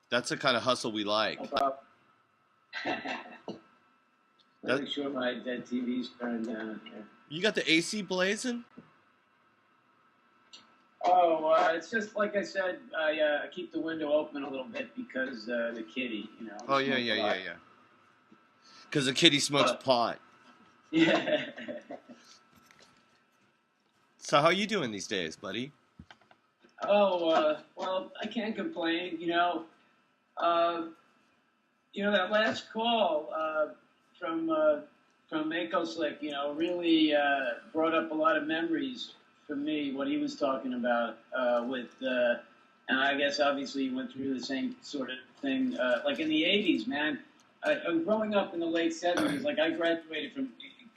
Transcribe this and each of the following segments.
That's the kind of hustle we like. No problem. Make sure my dead TV's turned down here. You got the AC blazing? Oh, it's just like I said. I keep the window open a little bit because the kitty, you know. Oh yeah. Because the kitty smokes pot. Yeah. So how are you doing these days, buddy? Oh, well, I can't complain. That last call from Mako Slick, really brought up a lot of memories for me. What he was talking about and I guess obviously you went through the same sort of thing. Like in the '80s, man. Growing up in the late '70s, like I graduated from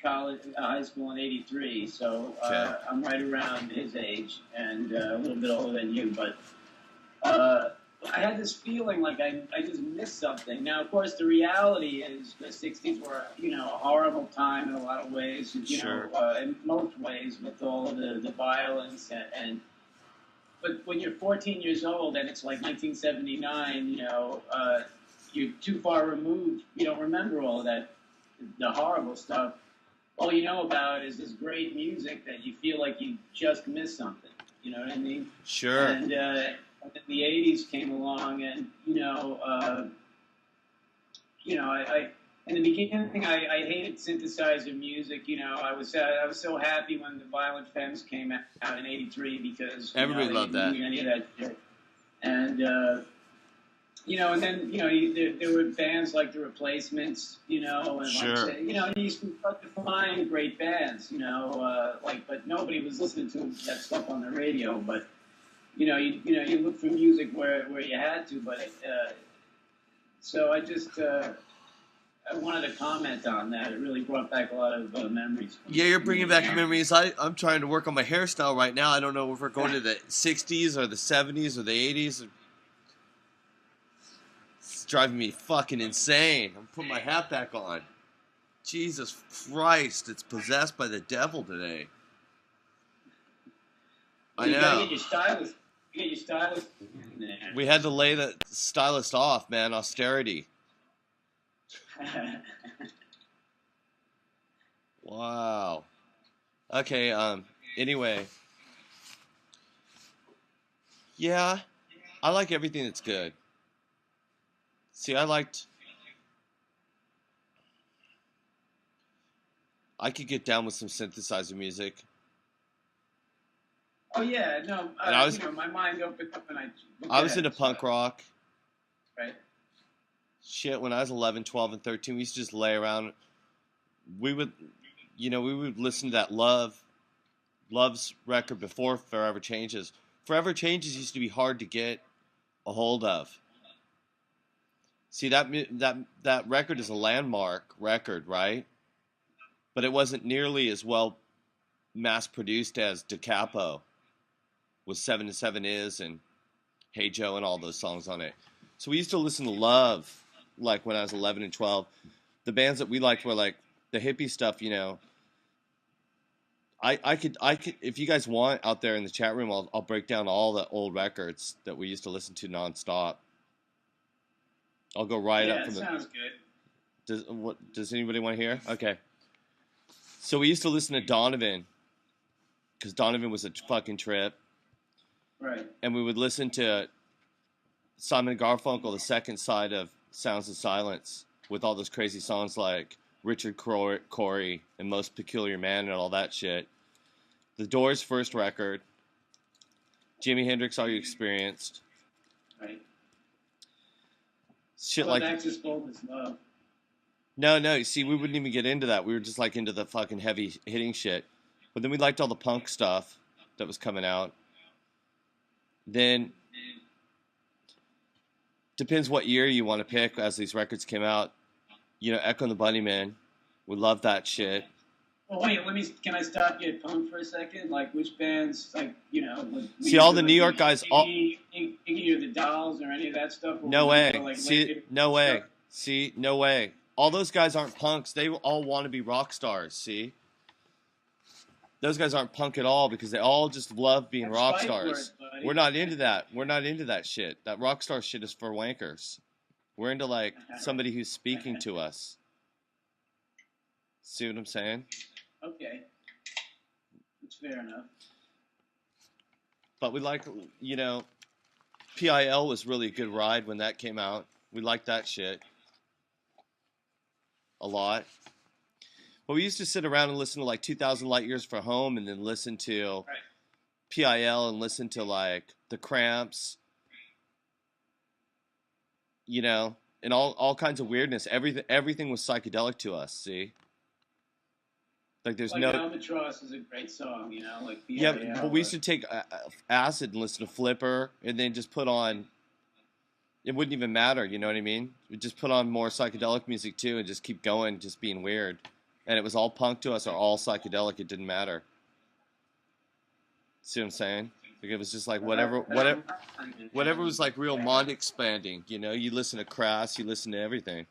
college, high school in '83, so I'm right around his age and a little bit older than you. But I had this feeling like I just missed something. Now, of course, the reality is the '60s were a horrible time in a lot of ways. In most ways with all of the violence but when you're 14 years old and it's like 1979, you're too far removed. You don't remember all of that, the horrible stuff. All you know about is this great music that you feel like you just missed something. You know what I mean? Sure. And then the '80s came along, and I in the beginning I hated synthesizer music. I was so happy when the Violent Femmes came out in '83 because everybody loved that. Any of that shit. And and then there were bands like the Replacements, and sure. you used to find great bands, but nobody was listening to that stuff on the radio. But you look for music where you had to. But so I just I wanted to comment on that. It really brought back a lot of memories. Yeah, you're bringing back memories. I'm trying to work on my hairstyle right now. I don't know if we're going to the '60s or the '70s or the '80s. It's driving me fucking insane. I'm putting my hat back on. Jesus Christ, it's possessed by the devil today. I know. You gotta get your stylist. We had to lay the stylist off, man. Austerity. Wow. Okay, anyway. Yeah, I like everything that's good. See, I could get down with some synthesizer music. Oh yeah, no, my mind opened up and I was into punk rock. Right. Shit, when I was 11, 12, and 13, we used to just lay around. We would listen to that Love's record before Forever Changes. Forever Changes used to be hard to get a hold of. See, that record is a landmark record, right? But it wasn't nearly as well mass-produced as Da Capo with 7 to 7 Is and Hey Joe and all those songs on it. So we used to listen to Love, like when I was 11 and 12. The bands that we liked were like the hippie stuff, I could, if you guys want out there in the chat room, I'll break down all the old records that we used to listen to nonstop. I'll go right up from the. Sounds good. Does anybody want to hear? Okay. So we used to listen to Donovan, because Donovan was a fucking trip. Right. And we would listen to Simon & Garfunkel, the second side of Sounds of Silence, with all those crazy songs like Richard Corey and Most Peculiar Man and all that shit. The Doors' first record. Jimi Hendrix, Are You Experienced? Right. Shit like Axis Boldness Love. No. See, we wouldn't even get into that. We were just like into the fucking heavy hitting shit. But then we liked all the punk stuff that was coming out. Then depends what year you want to pick as these records came out. Echo and the Bunnymen. We love that shit. Well, wait, can I stop you at punk for a second? Like, which bands, see, all the New York guys, Iggy or the Dolls or any of that stuff? No way. No way. See, no way. All those guys aren't punks. They all want to be rock stars, see? Those guys aren't punk at all because they all just love being That's rock fight stars. words, buddy. We're not into that. We're not into that shit. That rock star shit is for wankers. We're into like somebody who's speaking to us. See what I'm saying? Okay. That's fair enough. But we like, you know, PIL was really a good ride when that came out. We liked that shit a lot. But we used to sit around and listen to like 2,000 Light Years from Home and then listen to PIL and listen to like The Cramps, you know, and all kinds of weirdness. Everything was psychedelic to us, see? Like there's like no... Albatross is a great song, you know, like Yeah, PIL, but we used to take acid and listen to Flipper and then just put on... It wouldn't even matter, you know what I mean? We'd just put on more psychedelic music too and just keep going, just being weird. And it was all punk to us or all psychedelic. It didn't matter. See what I'm saying? Like it was just like whatever was like real mind expanding. You know, you listen to Crass, you listen to everything.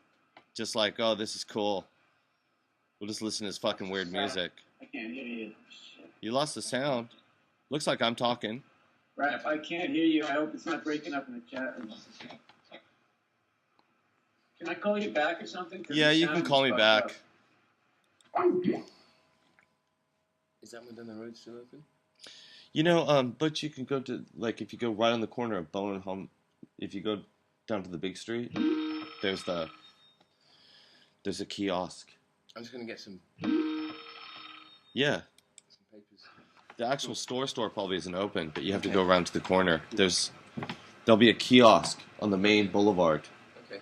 Just like, oh, this is cool. We'll just listen to this fucking weird music. I can't hear you. Shit. You lost the sound. Looks like I'm talking. Right, if I can't hear you, I hope it's not breaking up in the chat room. Can I call you back or something? Yeah, you can call me back. Up. Is that one down the road still open? You know, but you can go to, like, if you go right on the corner of Bone and Home, if you go down to the big street, there's a kiosk. I'm just going to get some... Yeah. Some papers. The actual store probably isn't open, but you have to go around to the corner. There'll be a kiosk on the main boulevard. Okay.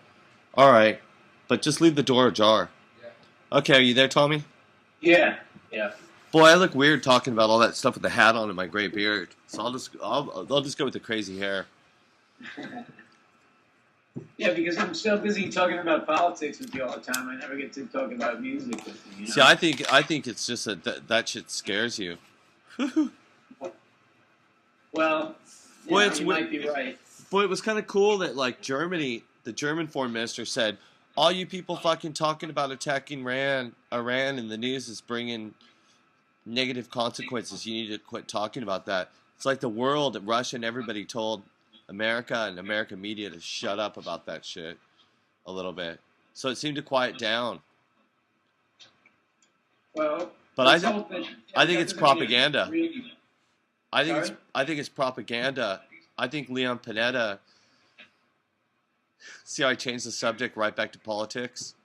All right, but just leave the door ajar. Yeah. Okay, are you there, Tommy? Yeah, yeah. Boy, I look weird talking about all that stuff with the hat on and my gray beard. So I'll just go with the crazy hair. Yeah, because I'm so busy talking about politics with you all the time, I never get to talk about music with you. You know? See, I think it's just that shit scares you. Well, Boy, you might be right. Boy, it was kind of cool that like Germany, the German foreign minister said, all you people fucking talking about attacking Iran in the news is bringing negative consequences. You need to quit talking about that. It's like the world, Russia and everybody told America and American media to shut up about that shit a little bit. So it seemed to quiet down. Well, but I think it's propaganda. Really... I think it's propaganda. I think Leon Panetta. See how I changed the subject right back to politics?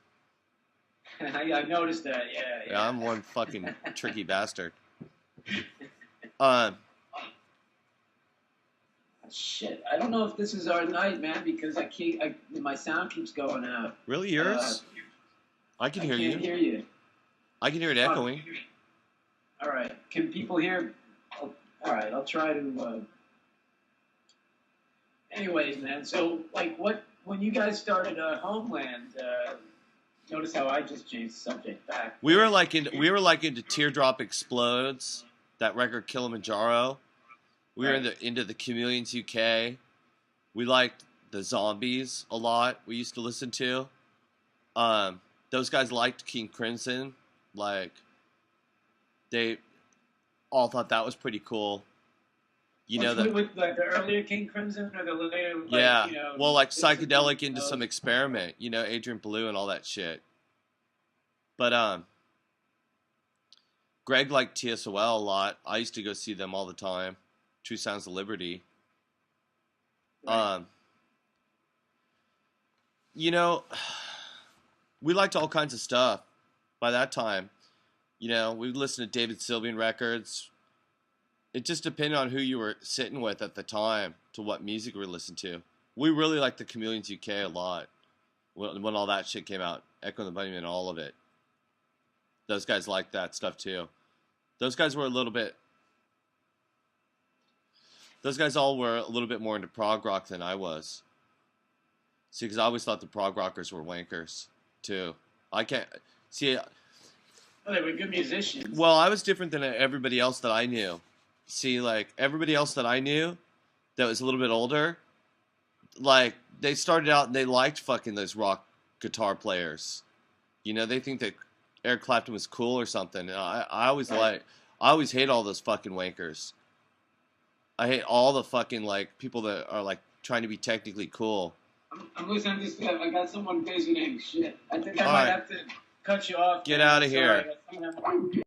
I noticed that. Yeah. I'm one fucking tricky bastard. Shit, I don't know if this is our night, man, because my sound keeps going out. Really, yours? I can hear you. I can't hear you. I can hear it echoing. All right. Can people hear? All right, I'll try to. Anyways, man. So, like, when you guys started Homeland? Notice how I just changed the subject back. We were like into Teardrop Explodes, that record Kilimanjaro. We were into the Chameleons UK. We liked the Zombies a lot. We used to listen to. Those guys liked King Crimson. Like, they all thought that was pretty cool. You know that. With like the earlier King Crimson or the later? Like, yeah. You know, well, like psychedelic into some experiment. You know, Adrian Belew and all that shit. But Greg liked TSOL a lot. I used to go see them all the time. True Sounds of Liberty. Right. You know, we liked all kinds of stuff by that time. You know, we would listen to David Sylvian records. It just depended on who you were sitting with at the time to what music we were listening to. We really liked the Chameleons UK a lot when all that shit came out. Echo and the Bunnymen, all of it. Those guys liked that stuff too. Those guys all were a little bit more into prog rock than I was. See, because I always thought the prog rockers were wankers too. I can't see. Well, they were good musicians. Well, I was different than everybody else that I knew. See, like everybody else that I knew that was a little bit older, like they started out and they liked fucking those rock guitar players. You know, they think that Eric Clapton was cool or something. And I always I always hate all those fucking wankers. I hate all the fucking like people that are like trying to be technically cool. I'm listening. I got someone visiting. Shit. I think I All might right. have to cut you off. Get man. out of Sorry, here. I got someone